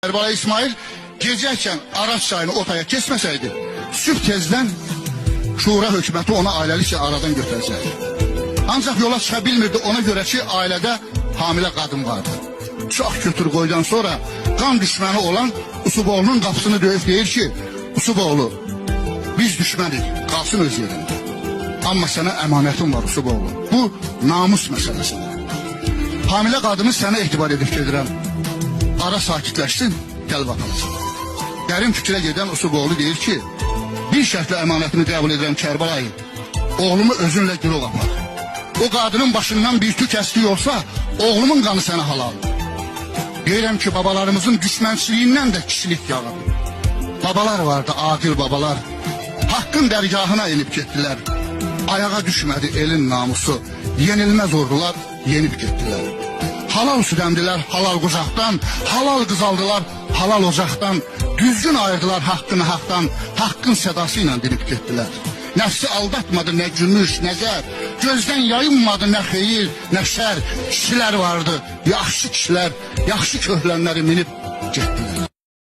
Kərbəlayı İsmail gecəykən Araz çayını otaya keçməsəydi, sübh tezdən Şura hökuməti ona ailəlikcə aradan götürəcəkdi. Ancaq yola çıxa bilmirdi, ona görə ki, ailədə hamilə qadın vardı. Çox götür qoydan sonra qan düşməni olan Usuboğlu'nun qapısını döyüb deyir ki, Usuboğlu, biz düşmənik, qalsın öz yerində. Amma sənə əmanətim var Usuboğlu. Bu namus məsələsidir. Hamilə qadını sənə etibar edib gedirəm. Ara sakitləşsin, gəl bakalım. Dərin fikrə gedən Usuboğlu deyir ki, bir şərtlə əmanətini qəbul edirəm Kərbəlayı. Oğlumu özünlə girov apar. O qadının başından bir tük əskik olsa, oğlumun qanı sənə halal. Deyirəm ki, babalarımızın düşmənçiliyindən də kişilik yağır. Babalar vardı, adil babalar. Haqqın dərgahına inib getdilər. Ayağa düşmədi elin namusu. Yenilməz ordular, yenib getdilər. Halal südəmdilər halal qucaqdan, halal qızaldılar halal ocaqdan, düzgün ayırdılar haqqını haqdan, haqqın sədası ilə dinib getdilər. Nəfsi aldatmadı nə gümüş, nə zər, gözdən yayınmadı nə xeyir, nə şər. Kişilər vardı, yaxşı kişilər, yaxşı köhlənləri minib getdilər.